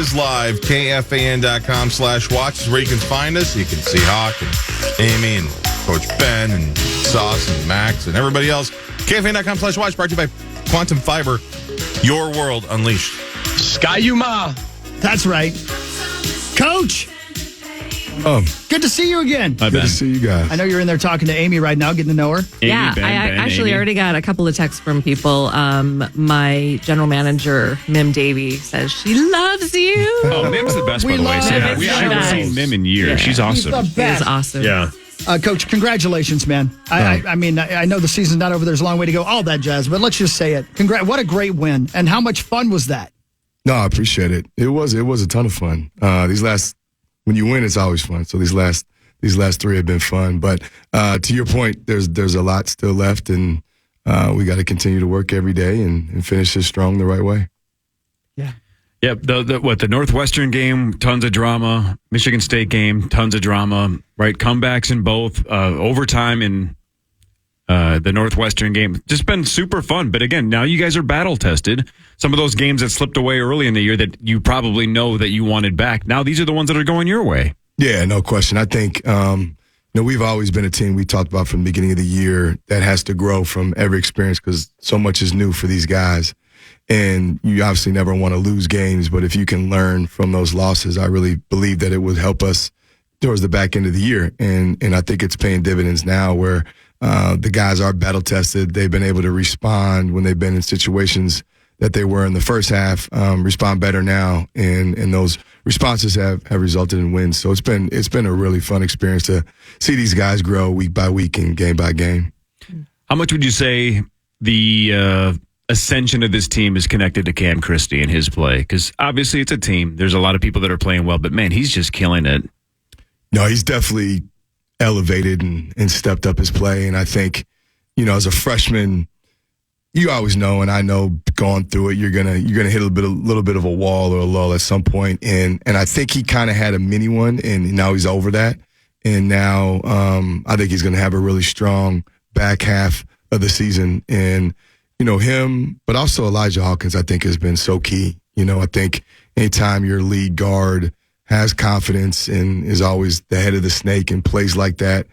is live. KFAN.com/watch is where you can find us. You can see Hawk and Amy and Coach Ben and Sauce and Max and everybody else. KFAN.com/watch, brought to you by Quantum Fiber. Your world unleashed. Sky Yuma. That's right. Coach, good to see you again. Good to see you guys. I know you're in there talking to Amy right now, getting to know her. Yeah, I actually already got a couple of texts from people. My general manager, Mim Davey, says she loves you. Oh, Mim's the best, by the way. Mim. We haven't seen Mim in years. Yeah. She's awesome. She's the best. She's awesome. Yeah. Coach, congratulations, man. I mean, I know the season's not over. There's a long way to go, all that jazz, but let's just say it. What a great win. And how much fun was that? No, I appreciate it. It was a ton of fun. When you win, it's always fun. So these last three have been fun. But to your point, there's a lot still left, and we got to continue to work every day and finish this strong the right way. Yeah. Yep. The Northwestern game, tons of drama. Michigan State game, tons of drama. Right, comebacks in both. Overtime in the Northwestern game. Just been super fun. But again, now you guys are battle tested. Some of those games that slipped away early in the year that you probably know that you wanted back. Now these are the ones that are going your way. Yeah, no question. I think we've always been a team we talked about from the beginning of the year that has to grow from every experience because so much is new for these guys. And you obviously never want to lose games, but if you can learn from those losses, I really believe that it would help us towards the back end of the year. And I think it's paying dividends now where the guys are battle tested. They've been able to respond when they've been in situations that they were in the first half, respond better now. And those responses have resulted in wins. So it's been a really fun experience to see these guys grow week by week and game by game. How much would you say the ascension of this team is connected to Cam Christie and his play? Because obviously it's a team. There's a lot of people that are playing well, but man, he's just killing it. No, he's definitely elevated and stepped up his play. And I think, as a freshman, you always know, and I know going through it, you're gonna hit a little bit of a wall or a lull at some point. And I think he kind of had a mini one, and now he's over that. And now I think he's gonna have a really strong back half of the season. And him, but also Elijah Hawkins, I think has been so key. I think anytime your lead guard has confidence and is always the head of the snake and plays like that,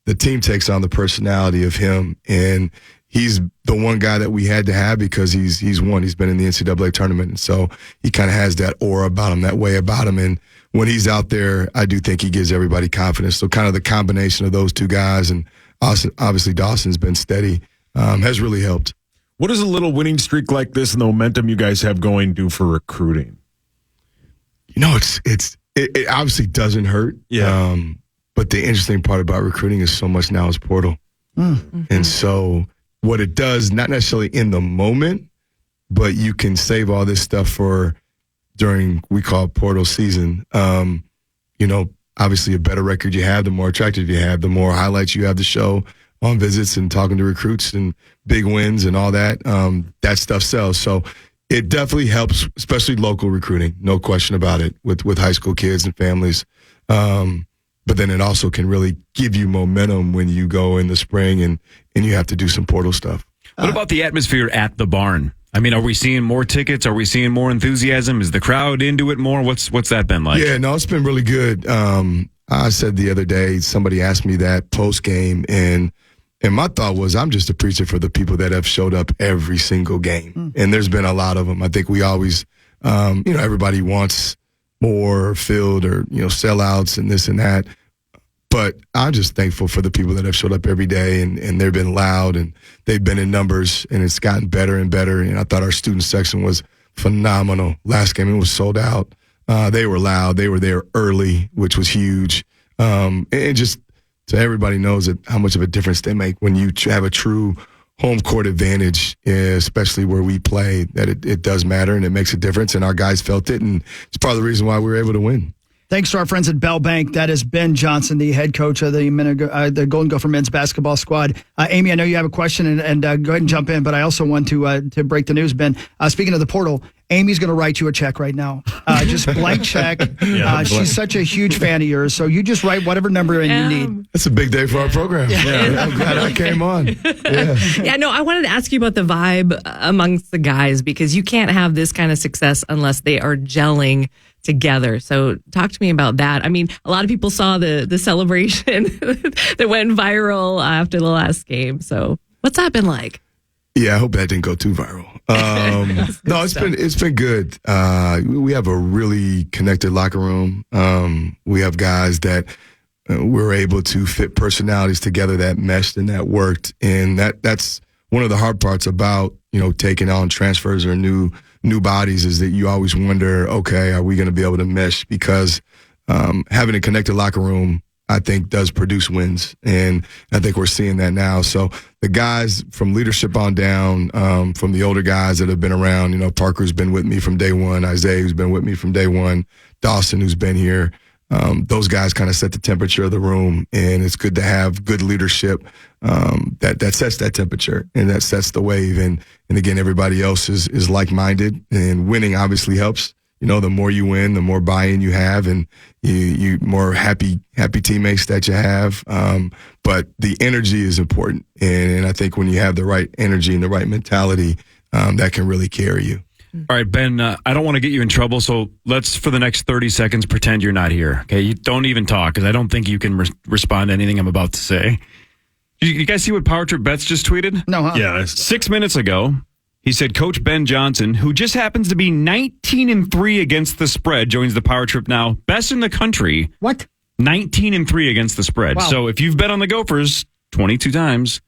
the team takes on the personality of him. And he's the one guy that we had to have because he's won. He's been in the NCAA tournament. And so he kind of has that aura about him, that way about him. And when he's out there, I do think he gives everybody confidence. So kind of the combination of those two guys, and obviously Dawson's been steady, has really helped. What does a little winning streak like this and the momentum you guys have going do for recruiting? It obviously doesn't hurt. Yeah. But the interesting part about recruiting is so much now is portal. Mm-hmm. And so what it does, not necessarily in the moment, but you can save all this stuff for during, we call it portal season. Obviously a better record you have, the more attractive you have, the more highlights you have to show on visits and talking to recruits and big wins and all that. That stuff sells. So it definitely helps, especially local recruiting, no question about it, with high school kids and families. But then it also can really give you momentum when you go in the spring and you have to do some portal stuff. What about the atmosphere at the barn? I mean, are we seeing more tickets? Are we seeing more enthusiasm? Is the crowd into it more? What's that been like? Yeah, no, it's been really good. I said the other day, somebody asked me that post-game, and my thought was, I'm just a preacher for the people that have showed up every single game. And there's been a lot of them. I think we always, everybody wants more filled or, sellouts and this and that. But I'm just thankful for the people that have showed up every day and they've been loud and they've been in numbers and it's gotten better and better. And I thought our student section was phenomenal. Last game, it was sold out. They were loud. They were there early, which was huge. And just, so everybody knows how much of a difference they make when you have a true home court advantage, especially where we play, that it does matter and it makes a difference. And our guys felt it, and it's part of the reason why we were able to win. Thanks to our friends at Bell Bank. That is Ben Johnson, the head coach of the Golden Gopher men's basketball squad. Amy, I know you have a question, and go ahead and jump in, but I also want to break the news, Ben. Speaking of the portal, Amy's going to write you a check right now. Just blank check. She's such a huge fan of yours. So you just write whatever number in you need. It's a big day for our program. Yeah. I'm glad I came on. Yeah, no, I wanted to ask you about the vibe amongst the guys because you can't have this kind of success unless they are gelling together. So talk to me about that. I mean, a lot of people saw the celebration that went viral after the last game. So what's that been like? Yeah, I hope that didn't go too viral. No, it's been good. We have a really connected locker room. We have guys that we're able to fit personalities together that meshed and that worked. And that's one of the hard parts about, taking on transfers or new bodies is that you always wonder, okay, are we going to be able to mesh? Because having a connected locker room, I think, does produce wins. And I think we're seeing that now. So the guys from leadership on down, from the older guys that have been around, Parker's been with me from day one, Isaiah, who's been with me from day one, Dawson, who's been here. Those guys kind of set the temperature of the room, and it's good to have good leadership that sets that temperature and that sets the wave. And again, everybody else is like-minded, and winning obviously helps. The more you win, the more buy-in you have, and you more happy teammates that you have. But the energy is important, and I think when you have the right energy and the right mentality, that can really carry you. All right, Ben, I don't want to get you in trouble, so let's, for the next 30 seconds, pretend you're not here. Okay, you don't even talk, because I don't think you can respond to anything I'm about to say. You guys see what Power Trip Bets just tweeted? No, huh? Yeah. 6 minutes ago, he said Coach Ben Johnson, who just happens to be 19-3 against the spread, joins the Power Trip now. Best in the country. What? 19-3 against the spread. Wow. So if you've bet on the Gophers 22 times,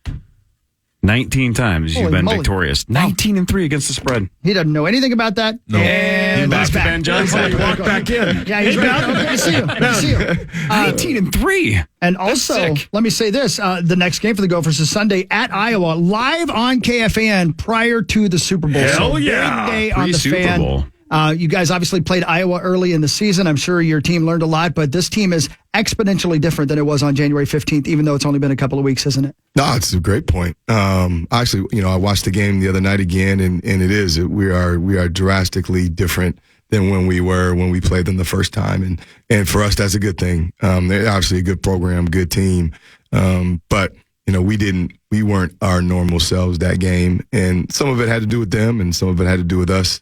19 times you've been victorious. 19-3 against the spread. He doesn't know anything about that. No. And Back he's to Ben Johnson. Walk back in. Yeah, he's back. Good to see you. Good to see you. 19-3. And also, let me say this. The next game for the Gophers is Sunday at Iowa, live on KFAN prior to the Super Bowl. Hell so yeah. Big day on the Pre-Super fan. Bowl. You guys obviously played Iowa early in the season. I'm sure your team learned a lot, but this team is exponentially different than it was on January 15th, even though it's only been a couple of weeks, isn't it? No, it's a great point. Actually, I watched the game the other night again, and it is. We are drastically different than when we played them the first time, and for us, that's a good thing. They're obviously a good program, good team, but we weren't our normal selves that game, and some of it had to do with them, and some of it had to do with us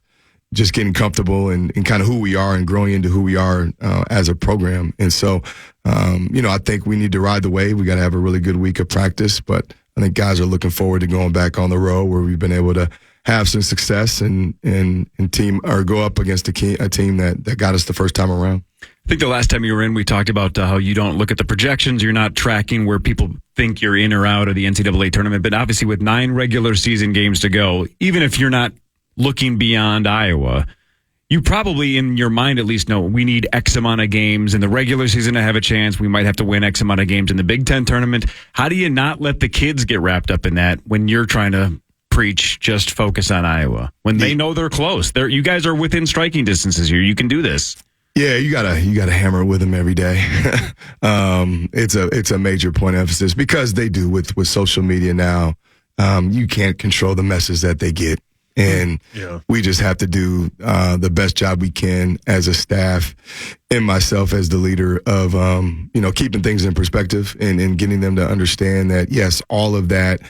just getting comfortable and kind of who we are and growing into who we are as a program. And so, I think we need to ride the wave. We got to have a really good week of practice, but I think guys are looking forward to going back on the road where we've been able to have some success and team or go up against a team that got us the first time around. I think the last time you were in, we talked about how you don't look at the projections. You're not tracking where people think you're in or out of the NCAA tournament. But obviously with 9 regular season games to go, even if you're not looking beyond Iowa, you probably in your mind at least know we need X amount of games in the regular season to have a chance. We might have to win X amount of games in the Big Ten tournament. How do you not let the kids get wrapped up in that when you're trying to preach just focus on Iowa when they know they're close? You guys are within striking distances here. You can do this. Yeah, you gotta hammer it with them every day. It's a major point of emphasis because they do with social media now. You can't control the message that they get. And we just have to do the best job we can as a staff and myself as the leader of, keeping things in perspective and getting them to understand that, yes, all of that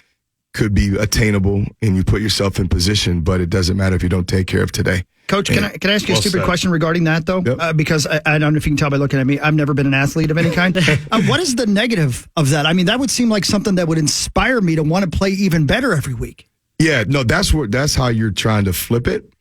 could be attainable and you put yourself in position, but it doesn't matter if you don't take care of today. Coach, can I ask you a stupid question regarding that, though? Yep. Because I don't know if you can tell by looking at me. I've never been an athlete of any kind. What is the negative of that? I mean, that would seem like something that would inspire me to want to play even better every week. Yeah, no, that's how you're trying to flip it.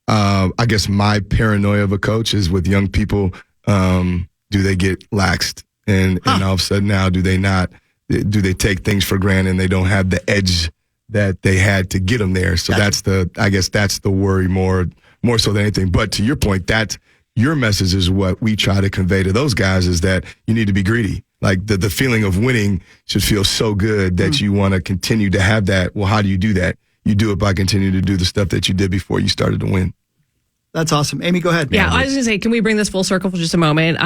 I guess my paranoia of a coach is with young people, do they get laxed? And all of a sudden now, do they take things for granted and they don't have the edge that they had to get them there? So that's the worry more so than anything. But to your point, that your message is what we try to convey to those guys is that you need to be greedy. Like the feeling of winning should feel so good that you want to continue to have that. Well, how do you do that? You do it by continuing to do the stuff that you did before you started to win. That's awesome. Amy, go ahead. Yeah, I was going to say, can we bring this full circle for just a moment?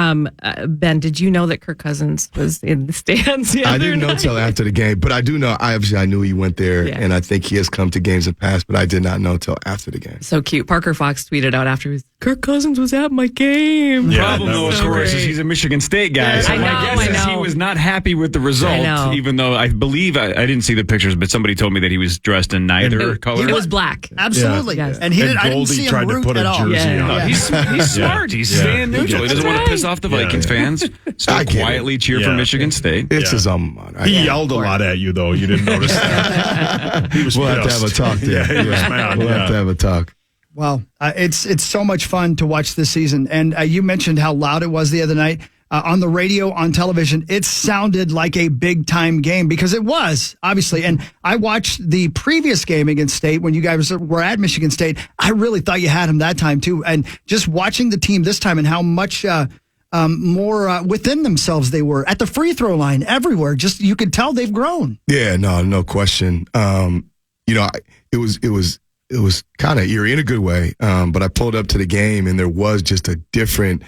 Ben, did you know that Kirk Cousins was in the stands the I other didn't know night? till after the game, but I do know. I knew he went there, Yeah. and I think he has come to games in the past, but I did not know till after the game. So cute. Parker Fox tweeted out afterwards, Kirk Cousins was at my game. Yeah, Problem, that though, of was course, great. is he's a Michigan State guy. Yeah, So I my know, guess I is he know. was not happy with the result, I know. even though I believe I didn't see the pictures, but somebody told me that he was dressed in neither color. It was black. Absolutely. Yes. And he And did, I didn't Goldie see him tried to root put a at all. jersey Yeah. on. No, he's smart. He's staying neutral. He doesn't want to piss off the Vikings fans. Still I get it. quietly cheer for Yeah. Michigan State. It's Yeah. his alma mater. He yelled a lot at you, though. You didn't notice that. He was We'll have to pissed. have a talk there. Yeah, he was mad. We'll have to have a talk. Well, it's so much fun to watch this season. And you mentioned how loud it was the other night. On the radio, on television, it sounded like a big-time game because it was, obviously. And I watched the previous game against State when you guys were at Michigan State. I really thought you had them that time, too. And just watching the team this time and how much more within themselves they were at the free throw line, everywhere. Just you could tell they've grown. Yeah, no question. It was kind of eerie in a good way. But I pulled up to the game and there was just a different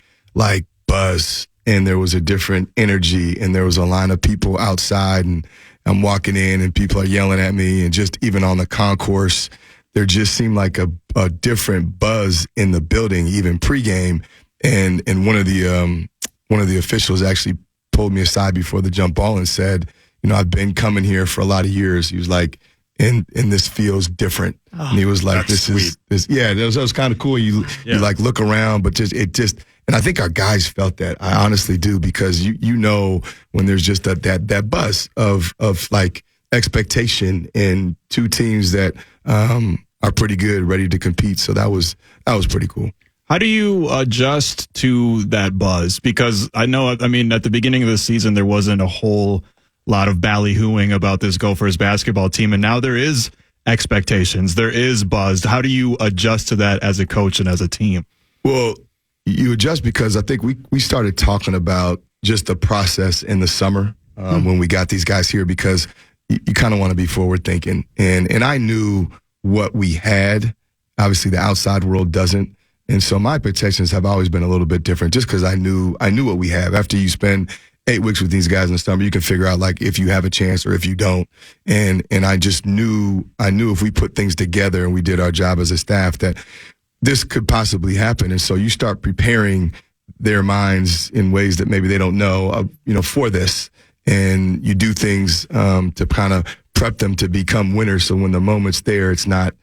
buzz, and there was a different energy, and there was a line of people outside, and I'm walking in and people are yelling at me, and just even on the concourse, there just seemed like a different buzz in the building, even pregame. And one of the officials actually pulled me aside before the jump ball and said, I've been coming here for a lot of years. He was like, and this feels different. And he was like, that's that was kind of cool. You look around, but and I think our guys felt that. I honestly do, because you know when there's just that buzz of expectation and two teams that are pretty good, ready to compete. So that was pretty cool. How do you adjust to that buzz? Because I know, at the beginning of the season, there wasn't a whole lot of ballyhooing about this Gophers basketball team, and now there is expectations. There is buzz. How do you adjust to that as a coach and as a team? Well, you adjust because I think we started talking about just the process in the summer when we got these guys here, because you kind of want to be forward thinking. And I knew what we had. Obviously, the outside world doesn't. And so my expectations have always been a little bit different, just because I knew what we have. After you spend 8 weeks with these guys in the summer, you can figure out if you have a chance or if you don't. And I just knew if we put things together and we did our job as a staff, that this could possibly happen. And so you start preparing their minds in ways that maybe they don't know, for this. And you do things to kind of prep them to become winners. So when the moment's there, it's not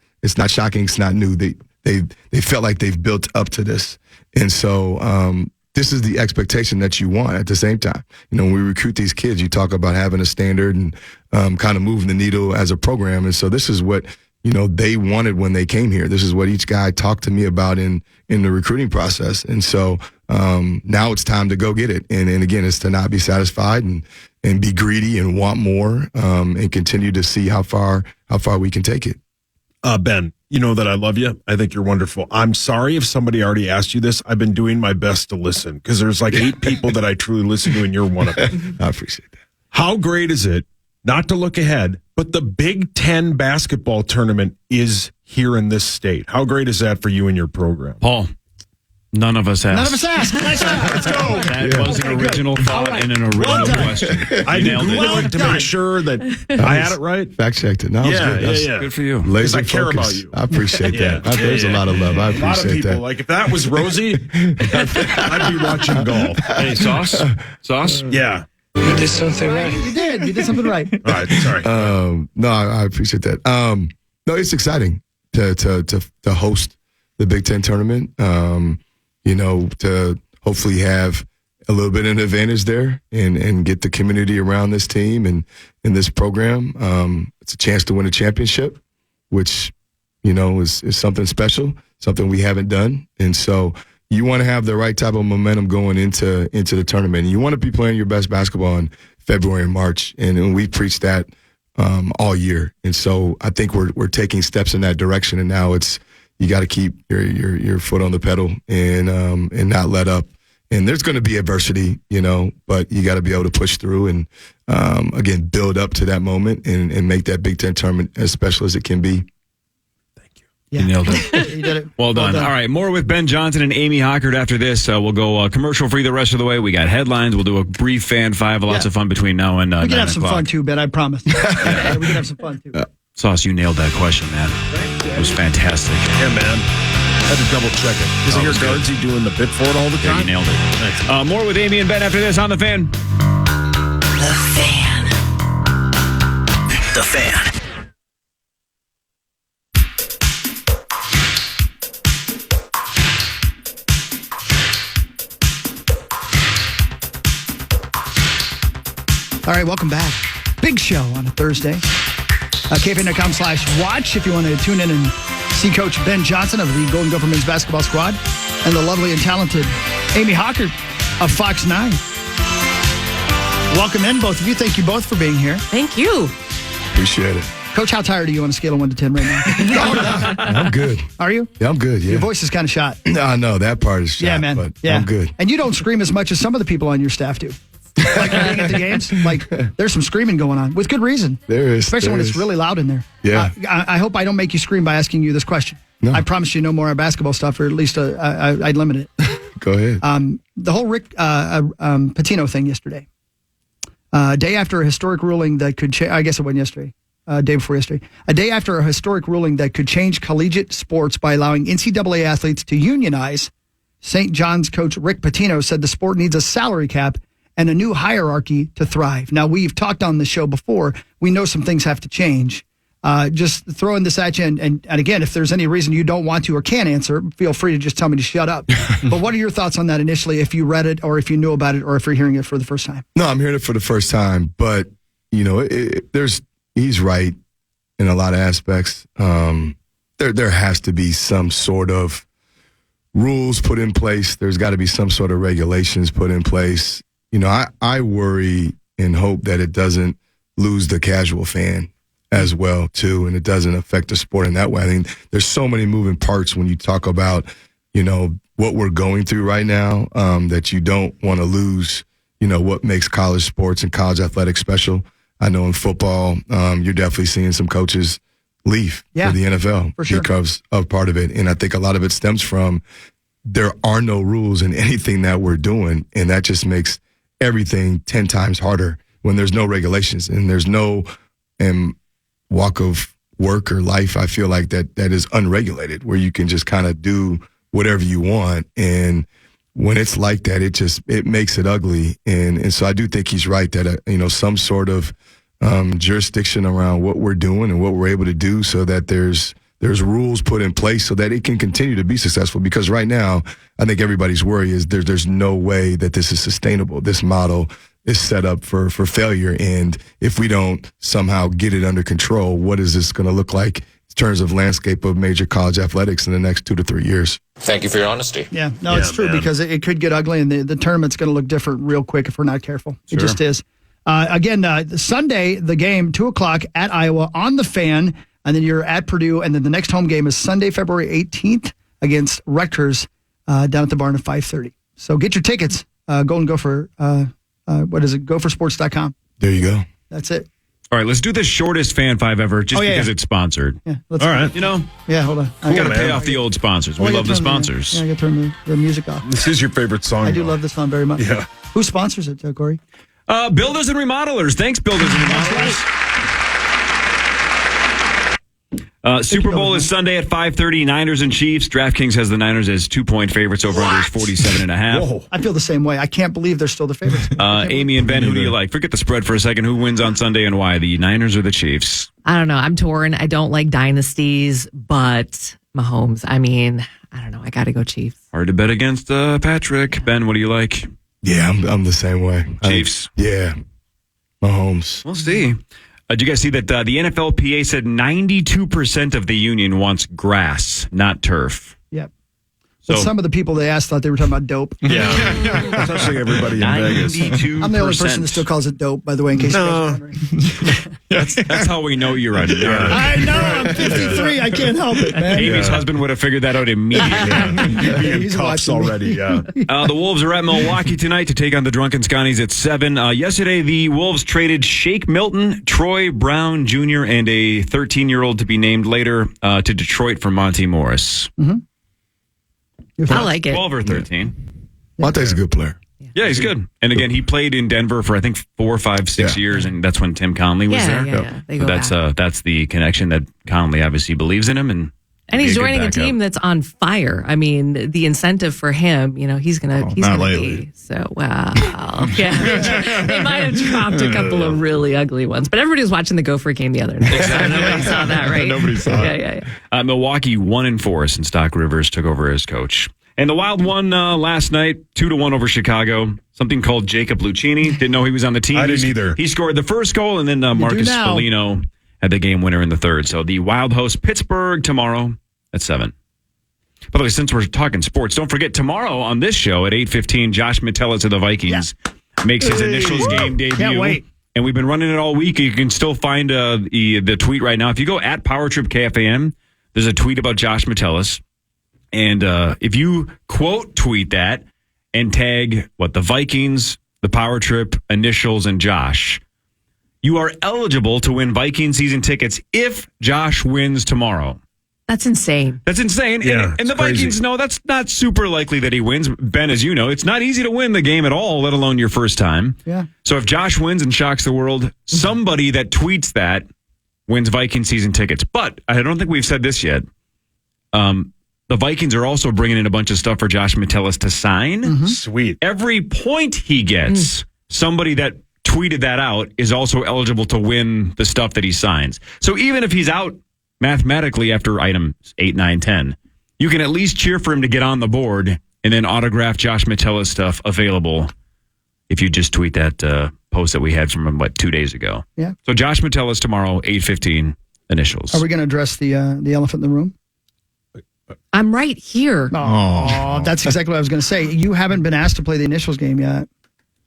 shocking. It's not new. They felt like they've built up to this. And so this is the expectation that you want at the same time. When we recruit these kids, you talk about having a standard and kind of moving the needle as a program. And so this is what they wanted when they came here. This is what each guy talked to me about in the recruiting process. And so now it's time to go get it. And again, it's to not be satisfied and be greedy and want more and continue to see how far we can take it. Ben, you know that I love you. I think you're wonderful. I'm sorry if somebody already asked you this. I've been doing my best to listen, because there's 8 people that I truly listen to, and you're one of them. I appreciate that. How great is it, not to look ahead, but the Big Ten basketball tournament is here in this state? How great is that for you and your program? Paul, none of us asked. None of us asked. Nice job. Let's go. That was an original thought and an original question. I nailed it. Googled it to make sure that I had it right. Fact checked it. No, it was good. That's Good for you. laser I care focus. about you. I appreciate Yeah. that. There's a lot of love. I A lot of appreciate people, that. if that was Rosie, I'd be watching golf. Hey, Sauce? Yeah. You did something right. All right, sorry. No, I appreciate that. No, it's exciting to host the Big Ten tournament. To hopefully have a little bit of an advantage there and get the community around this team and in this program. It's a chance to win a championship, which, is something special, something we haven't done. And so you want to have the right type of momentum going into the tournament. You want to be playing your best basketball in February and March. And we preach that all year. And so I think we're taking steps in that direction. And now you got to keep your foot on the pedal and not let up. And there's going to be adversity, but you got to be able to push through and, again, build up to that moment and make that Big Ten tournament as special as it can be. Yeah. You nailed it. You did it. Well done. All right, more with Ben Johnson and Amy Hockert after this. We'll go commercial free the rest of the way. We got headlines. We'll do a brief fan five. Lots of fun between now and 9 We can have some o'clock. fun too, Ben. I promise. Yeah, we can have some fun too. Sauce, you nailed that question, man. It was fantastic. Yeah, man. Had to double check it. Is it your Guardsy doing the bit for it all the Yeah, time? you nailed it. More with Amy and Ben after this on The Fan. The Fan. The Fan. All right, welcome back. Big show on a Thursday. KFAN.com/watch if you want to tune in and see Coach Ben Johnson of the Golden Gopher men's basketball squad and the lovely and talented Amy Hockert of Fox 9. Welcome in, both of you. Thank you both for being here. Thank you. Appreciate it. Coach, how tired are you on a scale of 1 to 10 right now? I'm good. Are you? Yeah, I'm good. Yeah. Your voice is kind of shot. I know that part is shot, Yeah, man. but Yeah. I'm good. And you don't scream as much as some of the people on your staff do. Like being at the games, like there's some screaming going on with good reason. There is. Especially when it's really loud in there. Yeah. I hope I don't make you scream by asking you this question. No. I promise you no more basketball stuff, or at least I'd limit it. Go ahead. The whole Rick Pitino thing yesterday. Day after a historic ruling that could change, I guess it went yesterday, day before yesterday. A day after a historic ruling that could change collegiate sports by allowing NCAA athletes to unionize, St. John's coach Rick Pitino said the sport needs a salary cap and a new hierarchy to thrive. Now, we've talked on the show before. We know some things have to change. Just throwing this at you. And again, if there's any reason you don't want to or can't answer, feel free to just tell me to shut up. But what are your thoughts on that initially, if you read it or if you knew about it or if you're hearing it for the first time? No, I'm hearing it for the first time, but you know, he's right in a lot of aspects. There has to be some sort of rules put in place. There's got to be some sort of regulations put in place. You know, I worry and hope that it doesn't lose the casual fan as well, too, and it doesn't affect the sport in that way. I mean, there's so many moving parts when you talk about, you know, what we're going through right now, that you don't want to lose, you know, what makes college sports and college athletics special. I know in football, you're definitely seeing some coaches leave for the NFL because of part of it. And I think a lot of it stems from there are no rules in anything that we're doing, and that just makes everything 10 times harder when there's no regulations and there's no walk of work or life. I feel like that is unregulated, where you can just kind of do whatever you want. And when it's like that, it makes it ugly. And so I do think he's right that, you know, some sort of jurisdiction around what we're doing and what we're able to do, so that there's rules put in place so that it can continue to be successful. Because right now, I think everybody's worry is there's no way that this is sustainable. This model is set up for failure. And if we don't somehow get it under control, what is this going to look like in terms of landscape of major college athletics in the next 2 to 3 years? Thank you for your honesty. Yeah, no, it's true, because it could get ugly, and the tournament's going to look different real quick if we're not careful. It just is. Again, Sunday, the game, 2 o'clock at Iowa on the Fan, and then you're at Purdue, and then the next home game is Sunday, February 18th against Rutgers down at the barn at 5:30. So get your tickets, Golden Gopher, gophersports.com. There you go. That's it. All right, let's do the shortest fan five ever, just because it's sponsored. Yeah. All right. You know, Yeah, hold on. we got to pay off the old sponsors. We love the sponsors. Yeah, I got to turn the music off. This is your favorite song. I do love this song very much. Yeah. Who sponsors it, Corey? Builders and remodelers. Thanks, builders and remodelers. Super Bowl is Sunday at 5:30. Niners and Chiefs. DraftKings has the Niners as 2-point favorites. Over under is 47.5. Whoa. I feel the same way. I can't believe they're still the favorites. Amy and Ben, who do you like? Forget the spread for a second. Who wins on Sunday and why? The Niners or the Chiefs? I don't know. I'm torn. I don't like dynasties, but Mahomes. I mean, I don't know. I got to go Chiefs. Hard to bet against Patrick. Ben, what do you like? Yeah, I'm the same way. Chiefs? Yeah. Mahomes. We'll see. Did you guys see that the NFLPA said 92% of the union wants grass, not turf? Yep. But some of the people they asked thought they were talking about dope. Yeah. Especially everybody in Vegas. 92%. I'm the only person that still calls it dope, by the way, in case you guys are wondering. That's how we know you're a nerd. I know, I'm 53. I can't help it, man. Amy's husband would have figured that out immediately. He's Cuffs watching me. already, yeah. The Wolves are at Milwaukee tonight to take on the Drunken Scotties at 7. Yesterday, the Wolves traded Shake Milton, Troy Brown Jr., and a 13-year-old to be named later to Detroit for Monty Morris. I like it. 12 or 13. Monte's a good player. Yeah, he's good. And again, he played in Denver for, I think, 4, 5, 6 years, and that's when Tim Conley was there. Yeah. They So go back. that's the connection that Conley obviously believes in him. And And he's be a good joining a backup. team that's on fire. I mean, the incentive for him, he's gonna not be lately. so wow. Yeah, they might have dropped a couple of really ugly ones, but everybody was watching the Gopher game the other night. So nobody saw that, right? Nobody saw it. Yeah. Milwaukee 1-4 since Doc Rivers took over as coach. And the Wild won last night, 2-1 over Chicago. Something called Jacob Lucchini. Didn't know he was on the team. I didn't either. He scored the first goal, and then Marcus now. Foligno had the game winner in the third. So the Wild host Pittsburgh tomorrow at 7. By the way, since we're talking sports, don't forget tomorrow on this show at 8:15, Josh Metellus of the Vikings makes his initials game debut. Can't wait. And we've been running it all week. You can still find the tweet right now. If you go at PowerTrip KFAN, there's a tweet about Josh Metellus. And if you quote tweet that and tag the Vikings, the Power Trip, initials, and Josh, you are eligible to win Viking season tickets if Josh wins tomorrow. That's insane. That's insane. Yeah, And the it's crazy. Vikings know that's not super likely that he wins. Ben, as you know, it's not easy to win the game at all, let alone your first time. Yeah. So if Josh wins and shocks the world, somebody that tweets that wins Viking season tickets. But I don't think we've said this yet. The Vikings are also bringing in a bunch of stuff for Josh Metellus to sign. Sweet. Every point he gets, somebody that tweeted that out is also eligible to win the stuff that he signs. So even if he's out mathematically after items 8, 9, 10, you can at least cheer for him to get on the board and then autograph Josh Metellus stuff available if you just tweet that post that we had from 2 days ago. Yeah. So Josh Metellus tomorrow, 8:15 initials. Are we going to address the elephant in the room? I'm right here. Oh, that's exactly what I was going to say. You haven't been asked to play the initials game yet.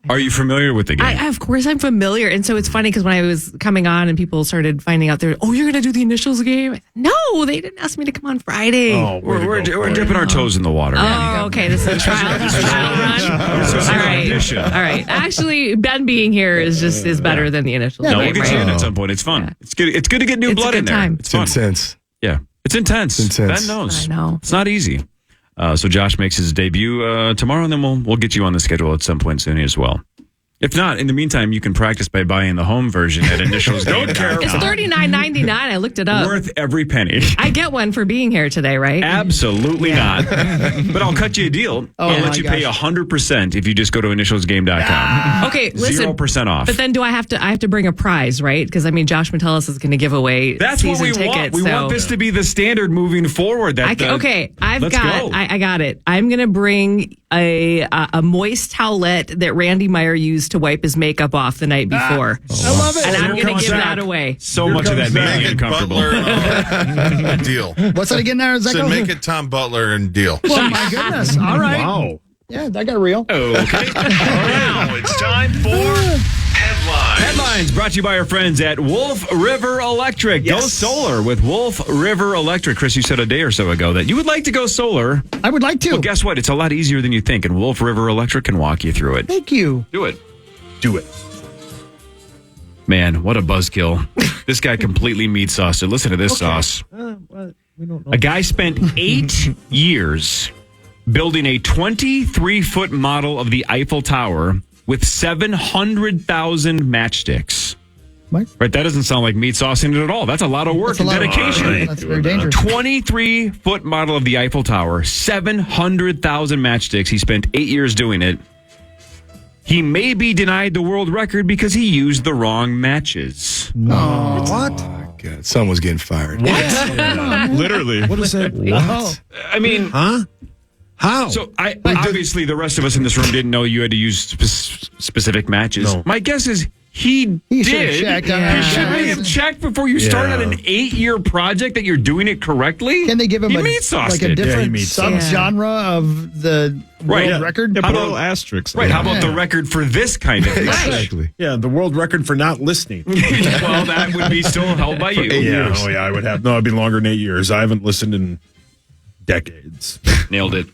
Are you familiar with the game? Of course, I'm familiar. And so it's funny because when I was coming on and people started finding out, you're going to do the initials game? I said, no, they didn't ask me to come on Friday. Oh, We're dipping our toes in the water. Oh, okay. This is a trial run. All right. Actually, Ben being here is better than the initials Yeah, No, game, we'll get you right? in at some point. It's fun. Yeah. It's good. It's good to get new It's a blood good in there. time. It's It's fun. intense. Yeah, it's intense. It's intense. Ben knows. I know. It's not easy. So Josh makes his debut tomorrow, and then we'll get you on the schedule at some point soon as well. If not, in the meantime, you can practice by buying the home version at initials. Don't care. It's $39.99. I looked it up. Worth every penny. I get one for being here today, right? Absolutely not. But I'll cut you a deal. I'll my let you pay gosh. 100% if you just go to initialsgame.com. Okay, listen. 0% off. But then I have to bring a prize, right? Because Josh Metellus is going to give away That's what season we tickets. want. We so. want this to be the standard moving forward. I've got go. I got it. I'm going to bring a moist towelette that Randy Meyer used to wipe his makeup off the night before. I love it. And I'm Here going comes to give Zach. that away. So much of that made me Make it uncomfortable. Butler deal. What's that again there? Is that So go? make it Tom Butler and deal. Oh, my goodness. All right. Wow. Yeah, that got real. Okay. Now it's time for headlines. Headlines brought to you by our friends at Wolf River Electric. Go Yes. solar with Wolf River Electric. Chris, you said a day or so ago that you would like to go solar. I would like to. Well, guess what? It's a lot easier than you think, and Wolf River Electric can walk you through it. Thank you. Do it. Do it. Man, what a buzzkill. This guy completely Meatsauce. Listen to this sauce. A guy spent 8 years building a 23-foot model of the Eiffel Tower with 700,000 matchsticks. What? Right, that doesn't sound like meat sauce in it at all. That's a lot of work That's a and lot of- dedication. That's very dangerous. 23-foot model of the Eiffel Tower, 700,000 matchsticks. He spent 8 years doing it. He may be denied the world record because he used the wrong matches. What? God, someone's getting fired. Literally. What is that? What? I mean, Huh? How? so obviously the rest of us in this room didn't know you had to use specific matches. No. My guess is He He should did. have checked. He shouldn't have checked before you start on an 8-year project that you're doing it correctly. Can they give him he a meat-sauced it. different meat subgenre of the world record? Yeah, How put a about- little asterisk. Right. How about the record for this kind of match? Exactly. Yeah, the world record for not listening. Well, that would be still held by you. 8 Yeah, years. oh yeah, I would have. No, it'd be longer than 8 years. I haven't listened in decades. Nailed it.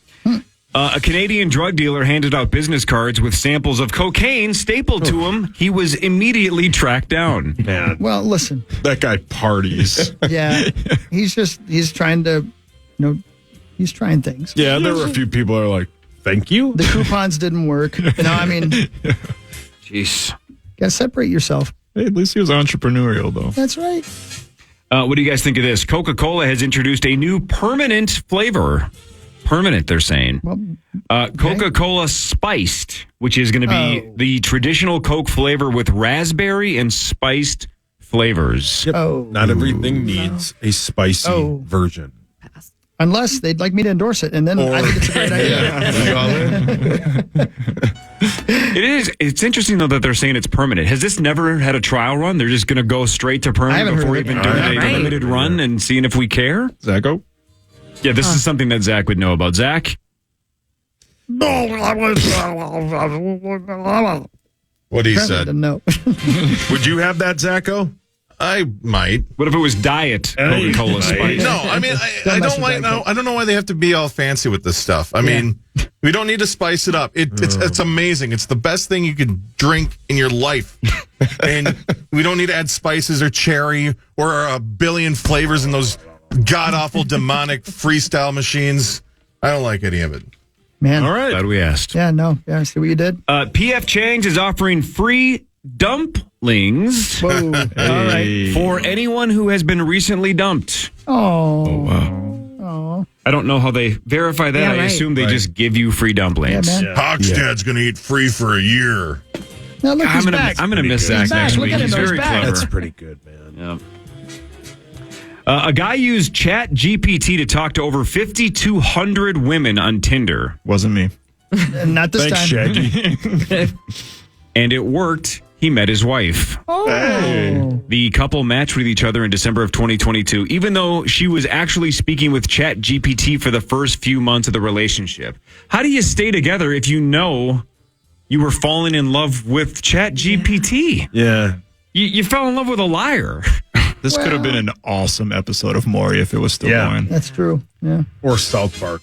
A Canadian drug dealer handed out business cards with samples of cocaine stapled to him. He was immediately tracked down. Man, Well, listen. that guy parties. Yeah, he's trying to, he's trying things. Yeah, there were a few people that are like, "Thank you." The coupons didn't work. I mean, Jeez. gotta separate yourself. Hey, at least he was entrepreneurial, though. That's right. What do you guys think of this? Coca-Cola has introduced a new permanent flavor. Permanent, they're saying. Well, Coca-Cola Spiced, which is going to be the traditional Coke flavor with raspberry and spiced flavors. Yep. Oh. Not everything needs a spicy version. unless they'd like me to endorse it, and then I think it's a great idea. It is. It's interesting though that they're saying it's permanent. Has this never had a trial run? They're just going to go straight to I haven't permanent before heard of even it. doing All a right. limited run and seeing if we care. Zacho? Yeah, this is something that Zach would know about. Zach, What he said. No. Would you have that, Zacho? I might. what if it was Diet Hey, Coca-Cola hey. Spice? No, I mean, I mess don't with like. that, No, I don't know why they have to be all fancy with this stuff. I mean, we don't need to spice it up. It's amazing. It's the best thing you can drink in your life, and we don't need to add spices or cherry or a billion flavors in those god awful demonic freestyle machines. I don't like any of it. Man. All right. Glad we asked. Yeah, no. Yeah, see what you did? PF Chang's is offering free dumplings Whoa. All right. for anyone who has been recently dumped. Oh. I don't know how they verify that. Yeah, I right. assume they just give you free Yeah, dumplings. man. Hogshead's going to eat free for a year. Now look, he's I'm back. gonna miss Zach He's back. next Look week. at him, He's though. He's very back. clever. That's pretty good, man. Yeah. A guy used Chat GPT to talk to over 5,200 women on Tinder, Wasn't me. Not this Thanks, time. Shaggy. and it worked. He met his wife. Oh. The couple matched with each other in December of 2022, even though she was actually speaking with Chat GPT for the first few months of the relationship. How do you stay together if you know you were falling in love with Chat GPT? Yeah. You fell in love with a liar. This could have been an awesome episode of Maury if it was still Yeah. going. That's true. Yeah. Or South Park.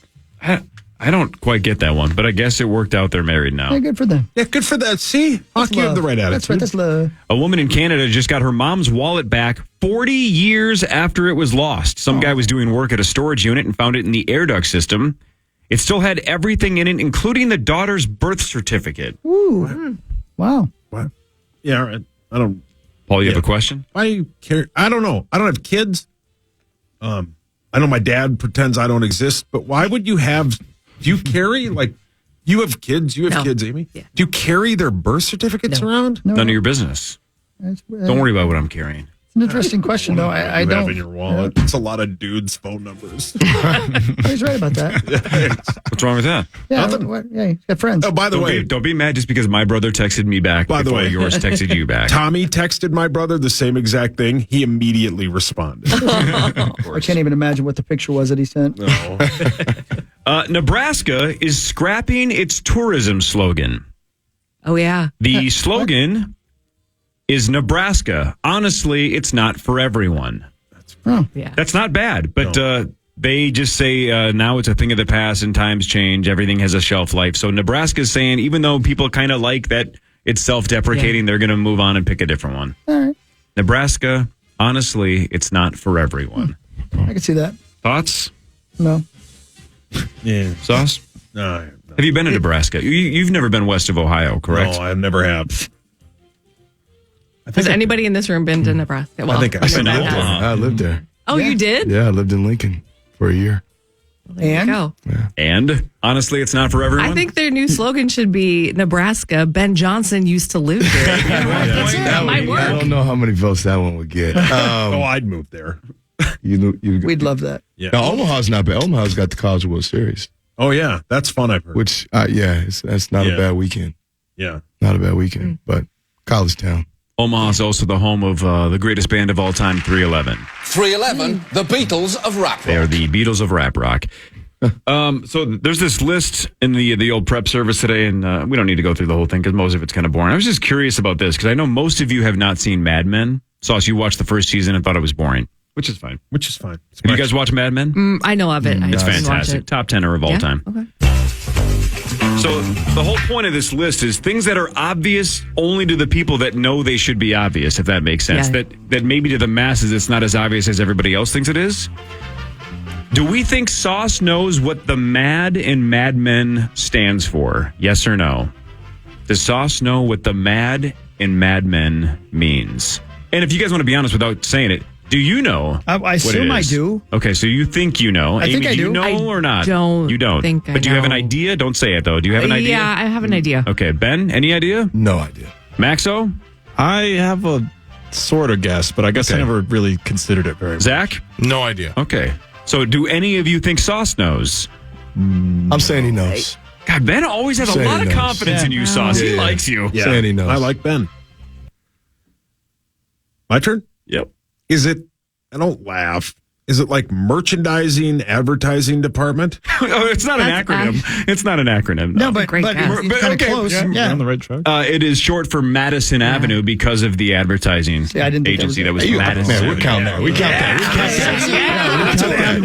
I don't quite get that one, but I guess it worked out. They're married now. Yeah, good for them. Yeah, good for that. See? Hawk, you have the right attitude. That's right. That's love. A woman in Canada just got her mom's wallet back 40 years after it was lost. Some guy was doing work at a storage unit and found it in the air duct system. It still had everything in it, including the daughter's birth certificate. Ooh. Wow. What? Yeah, all right. I don't. Paul, you have Yeah. a question? Why do you care? I don't know. I don't have kids. I know my dad pretends I don't exist, but why would you have? Do you carry like? You have kids. You have No. kids, Amy. Yeah. Do you carry their birth certificates around? No, None of your business. It's, Don't worry about what I'm carrying. It's an interesting question, though. I you don't. have in your wallet. It's a lot of dudes' phone numbers. He's right about that. What's wrong with that? Yeah. Yeah. He's got friends. Oh, by the way, Don't be mad just because my brother texted me back By the before way- yours texted you back. Tommy texted my brother the same exact thing. He immediately responded. I can't even imagine what the picture was that he sent. No. Nebraska is scrapping its tourism slogan. Oh, yeah. The slogan is Nebraska. Honestly, it's not for everyone. Yeah. That's not bad, but they just say now it's a thing of the past and times change. Everything has a shelf life. So Nebraska's saying even though people kind of like that it's self-deprecating, they're going to move on and pick a different one. All right. Nebraska, honestly, it's not for everyone. I can see that. Thoughts? No. Yeah. Sauce? No. Have you been to Nebraska? You've never been west of Ohio, correct? No, I never have. Has anybody in this room been to Nebraska? Well, I think I've been Matt to has. Omaha. I lived there. Oh, you did? Yeah, I lived in Lincoln for a year. There you And? go. And honestly, it's not for everyone. I think their new slogan should be Nebraska. Ben Johnson used to live there. That's it. That might I work. don't know how many votes that one would get. Oh, I'd move there. We'd love that. Yeah. Now, Omaha's not bad. Omaha's got the College World Series, Oh, yeah. That's fun, I've heard. which, that's not Yeah. a bad weekend. Yeah. Not a bad weekend, but college town. Omaha's also the home of the greatest band of all time, 311. 311, the Beatles of rap They are rock. the Beatles of rap rock. So there's this list in the old prep service today, and we don't need to go through the whole thing because most of it's kind of boring. I was just curious about this because I know most of you have not seen Mad Men. Sauce, you watched the first season and thought it was boring, which is fine. Have you guys watched Mad Men? I know of it. I It's just watch fantastic. it. Top 10er of all Yeah? time. Okay. So the whole point of this list is things that are obvious only to the people that know they should be obvious, if that makes sense. Yeah. That maybe to the masses it's not as obvious as everybody else thinks it is. Do we think Sauce knows what the MAD in Mad Men stands for? Yes or no? Does Sauce know what the MAD in Mad Men means? And if you guys want to be honest without saying it, do you know? I what it assume I is? do. Okay, so you think you know. I Amy, think I do you do. know I or not? don't You don't think I But do you have an know. idea? Don't say it though. Do you have an idea? Yeah, I have an idea. Okay, Ben, any idea? No idea. Maxo? I have a sort of guess, but I guess I Okay. never really considered it very much. Zach? No idea. Okay. So do any of you think Sauce knows? I'm saying he knows. God, Ben always has a Saying lot he of knows. confidence in you, Sauce. Yeah, He yeah. likes you. Yeah, Saying he knows. I like Ben. My turn? Yep. Is it, I don't laugh. Is it like merchandising, advertising department? Oh, it's not an That's acronym. It's not an acronym. No, but, Great but guess. it's kind of Okay, close. We're Yeah. on the right track. It is short for Madison Avenue because of the advertising I didn't think that agency that was, was- Madison. Man, we're Avenue. counting that. We count that. That's an and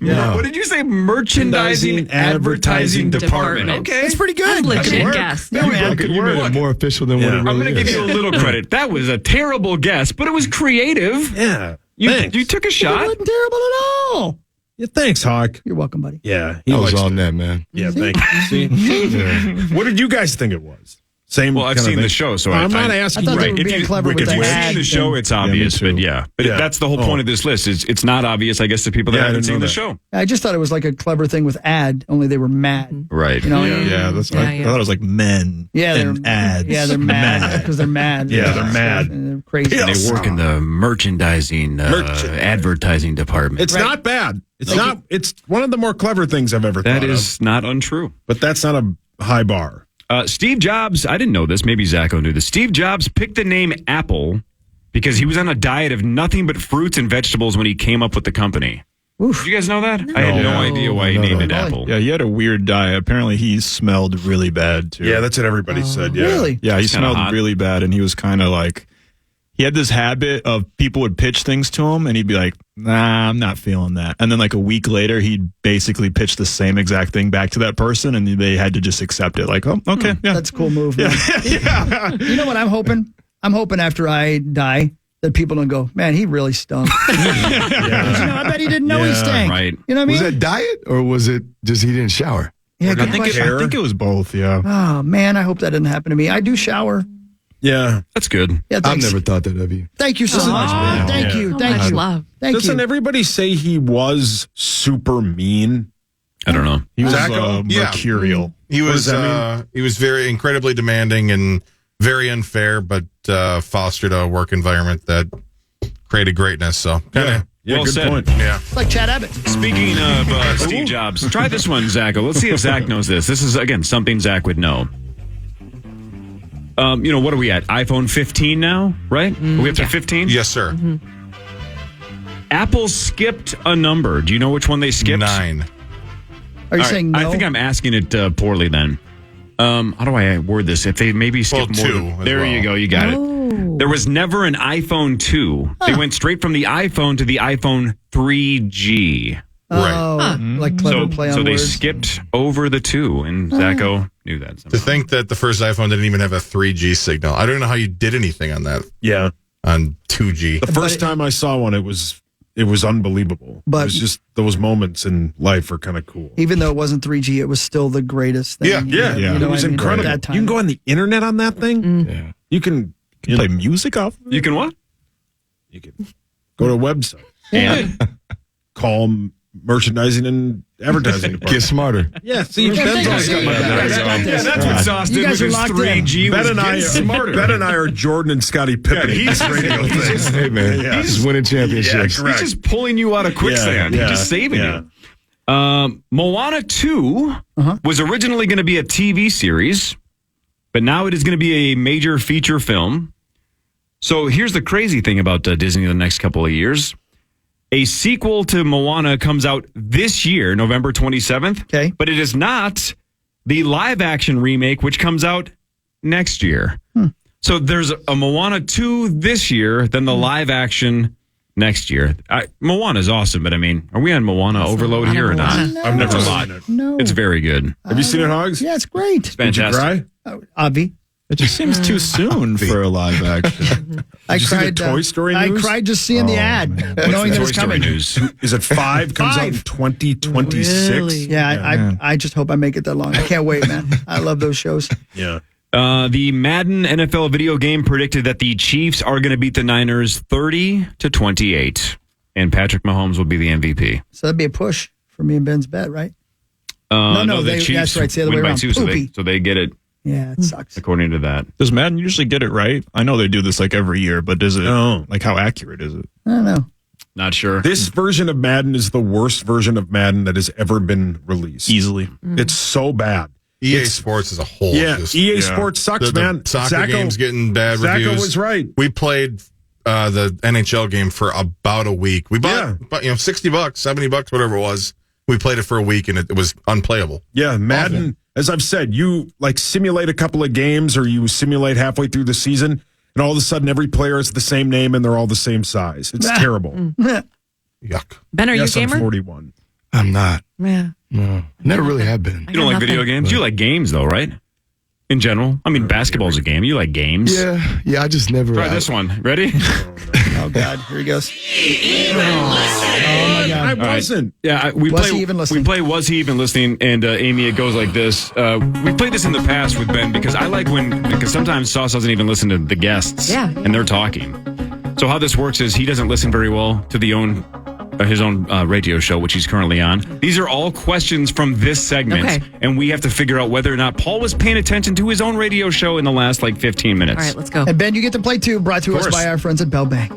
one. What did you say? Merchandising advertising department. Okay. It's pretty good. That's legit Good guess. Yeah, man. You made it more official than what it Yeah. really I'm going to is. give you a little credit. That was a terrible guess, but it was creative. Yeah. You Thanks. took a It shot. wasn't terrible at all. Yeah, thanks, Hawk. You're welcome, buddy. Yeah. He I was likes on to- that, man. Yeah, thank you. See? What did you guys think it was? Same. Well, I've kind of seen thing? the show, so I'm not I asking thought you. they Right. were being clever with Wicked the If you've West. ad seen the show, thing. it's obvious, too. but yeah. But Yeah. that's the whole point of this list. Is it's not obvious, I guess, to people that Yeah, I haven't didn't seen know the that. show. I just thought it was like a clever thing with ad, only they were mad. Right. You know? Yeah, that's Yeah, I yeah. thought it was like men Yeah, and ads. Yeah, they're mad because they're mad. Yeah, they're mad. And they're crazy. Yeah. They work in the merchandising, advertising department. It's not bad. It's not. It's one of the more clever things I've ever That thought is not untrue. of. But that's not a high bar. Steve Jobs, I didn't know this. Maybe Zacho knew this. Steve Jobs picked the name Apple because he was on a diet of nothing but fruits and vegetables when he came up with the company. Oof. Did you guys know that? I had no idea why he named it Really? Apple. Yeah, he had a weird diet. Apparently, he smelled really bad too. Yeah, that's what everybody said. Yeah. Really? Yeah, he It's kinda smelled hot. really bad, and he was kind of like, he had this habit of people would pitch things to him, and he'd be like, "Nah, I'm not feeling that." And then like a week later, he'd basically pitch the same exact thing back to that person, and they had to just accept it. Like, oh, okay, yeah, That's a cool move. Man. Yeah. You know what I'm hoping? I'm hoping after I die that people don't go, man, he really stunk. You know, I bet he didn't know he Yeah, stank. right. You know what I Was mean? that diet or was it just he didn't shower? Yeah, I good think question. it was both. Yeah, Oh man, I hope that didn't happen to me. I do shower. Yeah. That's good. Yeah, I've thanks. never thought that of you. Thank you so much, man. Thank you. So Thank much you. love. Thank Doesn't you. everybody say he was super mean? I don't know. he was Zacho? Yeah. mercurial. He What was does that he was very incredibly demanding and very unfair, but fostered a work environment that created greatness. So kind of Yeah, Well good said. point. yeah. It's like Chad Abbott. Speaking of Steve Jobs, try this one, Zacho. Let's see if Zach knows this. This is, again, something Zach would know. What are we at? iPhone 15 now, right? Are we up to 15? Yes, sir. Apple skipped a number. Do you know which one they skipped? 9. Are you All right, saying no? I think I'm asking it poorly then. How do I word this? If they maybe skip Well, more. 2 as There well. you go. You got it. Oh. There was never an iPhone 2. They went straight from the iPhone to the iPhone 3G. Oh, like clever play on so they words. skipped over the 2, and Zacho knew that. To somehow. think that the first iPhone didn't even have a 3G signal. I don't know how you did anything on that Yeah. on 2G. The first time I saw one, it was unbelievable. But- it was just those moments in life are kind of cool. Even though it wasn't 3G, it was still the greatest thing. Yeah, Yeah, You know it was what I mean? incredible. At that time. You can go on the internet on that thing. Yeah, You can you play music off. You can what? you can go to a website, And call merchandising and advertising Get department. smarter. Yeah, see, Ben's always got my back. yeah, that's what Sauce You did guys with are his locked in. 3G. Ben was and I, get smarter. Ben and I are Jordan and Scottie Pippen. Yeah, at he's this radio thing. Hey, man. Yeah. He's winning championships. correct. He's just pulling you out of quicksand. Yeah, He's just saving yeah. you. Moana 2 was originally going to be a TV series. but now it is going to be a major feature film. So here's the crazy thing about Disney the next couple of years. A sequel to Moana comes out this year, November 27th. Okay. But it is not the live-action remake, which comes out next year. So there's a Moana 2 this year, then the live-action next year. Moana is awesome, but I mean, are we on Moana overload here or not? I've never seen it. No. It's very good. Have you seen it, Hogs? Yeah, it's great. It's fantastic. Did you cry? Avi. It just seems too soon for a live action. I you see the cried. Toy Story news? I cried just seeing the ad, knowing that Toy it's Story coming. news. Is it 5? Comes out in 2026? Really? Yeah, I just hope I make it that long. I can't wait, man. I love those shows. Yeah. The Madden NFL video game predicted that the Chiefs are going to beat the Niners 30-28, and Patrick Mahomes will be the MVP. So that'd be a push for me and Ben's bet, right? No, the that's Chiefs right. It's the other win way by around. 2, Poopy. so they get it Yeah, it sucks. according to that. Does Madden usually get it right? I know they do this like every year, but does it? No. Like how accurate is it? I don't know. Not sure. This version of Madden is the worst version of Madden that has ever been released. Easily. It's so bad. EA Sports as a whole. Yeah, just- EA Sports sucks, the man. soccer game's getting bad Zacco reviews. was right. We played the NHL game for about a week. We bought, $60, $70, whatever it was. We played it for a week and it was unplayable. Yeah, Madden, as I've said, you like simulate a couple of games or you simulate halfway through the season, and all of a sudden every player is the same name and they're all the same size. It's terrible. Yuck. Ben, are Yes, you a I'm gamer? 41. I'm not. Yeah. No, never really have been. You don't like video games? You like games, though, right? In general. I mean, basketball's a game. You like games. Yeah. I just never. Try this one. Ready? Oh, God. Here he goes. Oh, my God. I wasn't. Yeah, Was he even listening? We play Was He Even Listening? And Amy, it goes like this. We played this in the past with Ben because I like because sometimes Sauce doesn't even listen to the guests. Yeah. And they're talking. So how this works is he doesn't listen very well to his own radio show, which he's currently on. These are all questions from this segment. Okay. And we have to figure out whether or not Paul was paying attention to his own radio show in the last 15 minutes. All right, let's go. And Ben, you get to play too, brought to us course. by our friends at Bell Bank.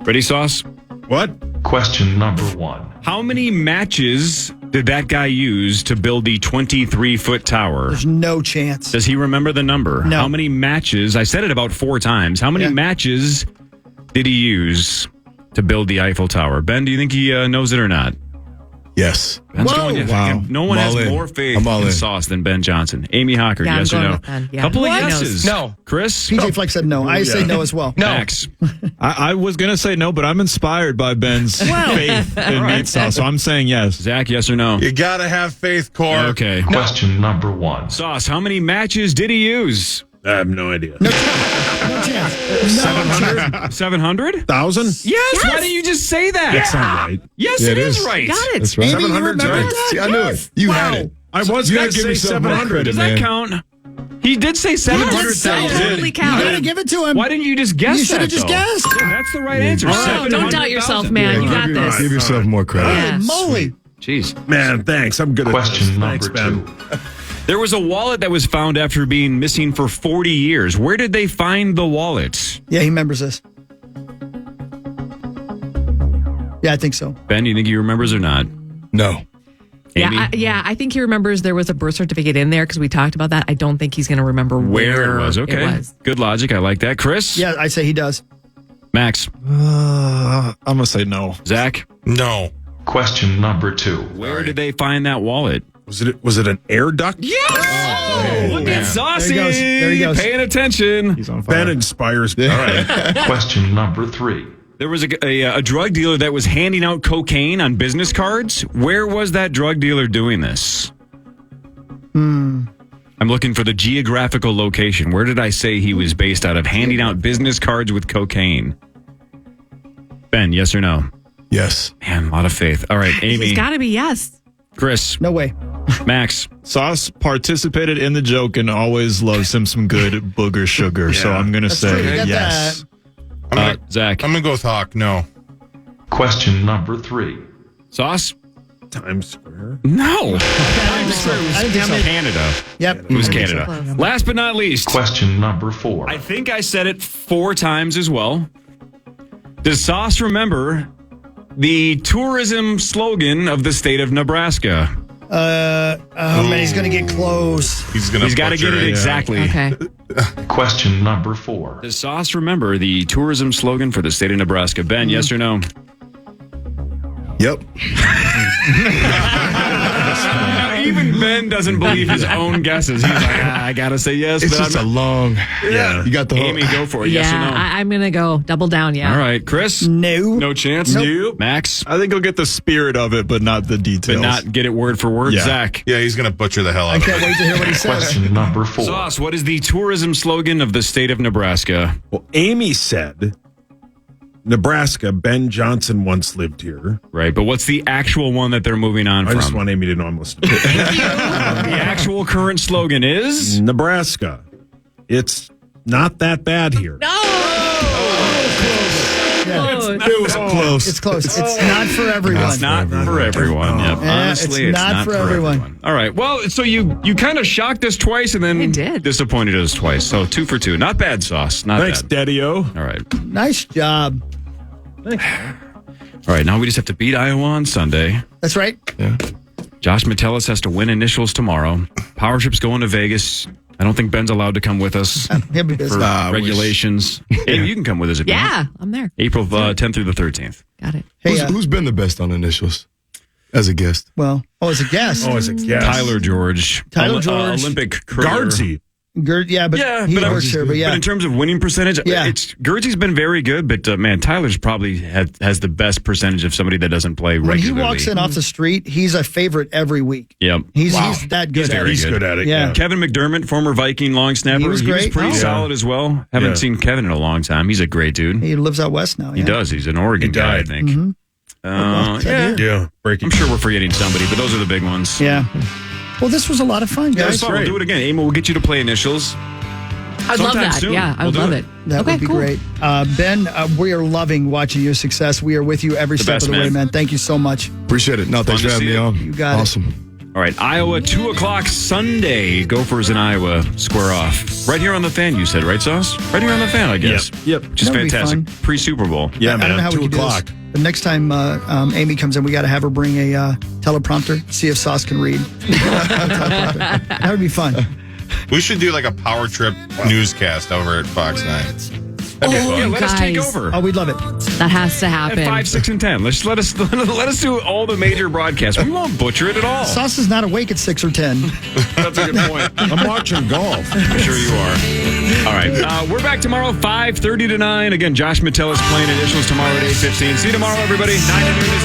Ready, Sauce? What? Question number 1. How many matches did that guy use to build the 23-foot tower? There's no chance. Does he remember the number? No. How many matches? I said it about 4 times. How many matches did he use to build the Eiffel Tower? Ben, do you think he knows it or not? Yes. Ben's Whoa. going, Wow. No one I'm has all in. more faith I'm all in in. Sauce than Ben Johnson. Amy Hocker, Yeah, I'm yes or going no? with Ben. Yeah. Couple of What? yeses. No. Chris? PJ Fleck said no. I say no as well. Max? I was going to say no, but I'm inspired by Ben's faith in Meatsauce, so I'm saying yes. Zach, yes or no? You got to have faith, Core. Okay. Question number 1. Sauce, how many matches did he use? I have no idea. No chance. 700? 700? 1,000? Yes. Why didn't you just say that? That's not right. Yes, Yeah, it it is is. right. Got it. That's right. Amy, you 700 remember right. that? See, I knew it. You had it. I was You going gotta to give say yourself more 700. credit, Does man. that count? He did say 700. That totally You counts. got to give it to him. Why didn't you just guess You should that? have just though? guessed. Yeah, that's the right answer. Oh, don't doubt yourself, 700,000. man. You got give this. Give yourself more credit. Yeah. Moly. Jeez. Man, thanks. I'm good at Question this. number Thanks, Ben. 2. There was a wallet that was found after being missing for 40 years. Where did they find the wallet? Yeah, he remembers this. Yeah, I think so. Ben, you think he remembers or not? No. Amy? I think he remembers there was a birth certificate in there because we talked about that. I don't think he's going to remember Where it was. Okay. It was. Good logic. I like that. Chris? Yeah, I say he does. Max? I'm going to say no. Zach? No. Question number 2. Where did they find that wallet? Was it an air duct? Yes! Look at Saucy! There he goes. There he goes. Paying attention. He's on fire. Ben inspires me. All right. Question number 3. There was a drug dealer that was handing out cocaine on business cards. Where was that drug dealer doing this? I'm looking for the geographical location. Where did I say he was based out of? Handing out business cards with cocaine. Ben, yes or no? Yes. Man, a lot of faith. All right, Amy. He's got to be yes. Chris. No way. Max. Sauce participated in the joke and always loves him some good booger sugar, so I'm going to true. You say got yes. Zach. I'm going to go with Hawk. No. Question number 3. Sauce? Times Square. No. I didn't think so. Canada. Yep. It was I think so Canada. close. Last but not least. Question number 4. I think I said it 4 times as well. Does Sauce remember the tourism slogan of the state of Nebraska? Man, he's going to get close. He's got to get it exactly. Okay. Question number 4. Does Sauce remember the tourism slogan for the state of Nebraska? Ben, yes or no? Yep. Even Ben doesn't believe his own guesses. He's like, I gotta say yes. It's but just I'm a long. Yeah. You got the whole. Amy, go for it. Yes or no? I'm going to go double down. Yeah. All right, Chris. No. No chance. Nope. Max. I think he'll get the spirit of it, but not the details. But not get it word for word. Yeah. Zach. Yeah, he's going to butcher the hell out I of can't it. wait to hear what he says. Question number 4. Sauce. What is the tourism slogan of the state of Nebraska? Well, Amy said, Nebraska, Ben Johnson once lived here. Right, but what's the actual one that they're moving on I from? just want Amy to know I'm listening. The actual current slogan is Nebraska. It's not that bad here. It was close. It's close. It's not for everyone. It's not for everyone. Yep. Yeah, Honestly, it's not for everyone. All right. Well, so you kind of shocked us twice and I then did. disappointed us twice. So 2 for 2. Not bad, Sauce. Not Thanks, bad. Daddy-O. All right. Nice job. All right. Now we just have to beat Iowa on Sunday. That's right. Josh Metellus has to win initials tomorrow. Power Trip's going to Vegas. I don't think Ben's allowed to come with us He'll be busy. for regulations. Hey, you can come with us if you want. Yeah, I'm there. April 10th through the 13th. Got it. Hey, Who's been the best on initials as a guest? well, as a guest. Oh, as a guest. Tyler George. Tyler George. Olympic curler. Guardsy. Yeah, but he works here. But yeah, But in terms of winning percentage, Yeah. Guernsey's been very good, but man, Tyler's probably has the best percentage of somebody that doesn't play when regularly. he walks in off the street, he's a favorite every week. Yep. He's that good at it. He's good at it. Yeah. Kevin McDermott, former Viking long snapper, He was great. pretty Oh. solid as well. Haven't Yeah. seen Kevin in a long time. He's a great dude. He lives out west now. He yeah. does. He's an Oregon He guy, I died. think. Yeah. Yeah. Breaking. I'm sure we're forgetting somebody, but those are the big ones. Yeah. Well, this was a lot of fun, Yeah, guys. it's fun. We'll do it again. Amy, we'll get you to play initials. I'd love Sometime that. soon. Yeah, I We'll would do love it. it. That Okay, would be cool. great. Ben, we are loving watching your success. We are with you every step best, of the way, man. man. Thank you so much. Appreciate it. No, thanks Fun for to having see me you. on. You got it. Awesome. All right, Iowa, 2 o'clock Sunday. Gophers in Iowa square off. Right here on the fan, you said, right, Sauce? Right here on the fan, I guess. Yep. Which is That would be fantastic. fun. Pre-Super Bowl. Yeah, I don't know man. how 2 we can o'clock. do this. The next time Amy comes in, we got to have her bring a teleprompter, see if Sauce can read. That would be fun. We should do like a Power Trip newscast over at Fox 9. That'd be fun. Yeah, let us take guys. over. Oh, we'd love it. That has to At happen. 5, 6, and 10. Let us do all the major broadcasts. We won't butcher it at all. Sauce is not awake at 6 or 10. That's a good point. I'm watching golf. I'm sure you are. All right. We're back tomorrow, 5:30 to 9. Again, Josh Metellus playing initials tomorrow at 8:15. See you tomorrow, everybody. 9 to noon is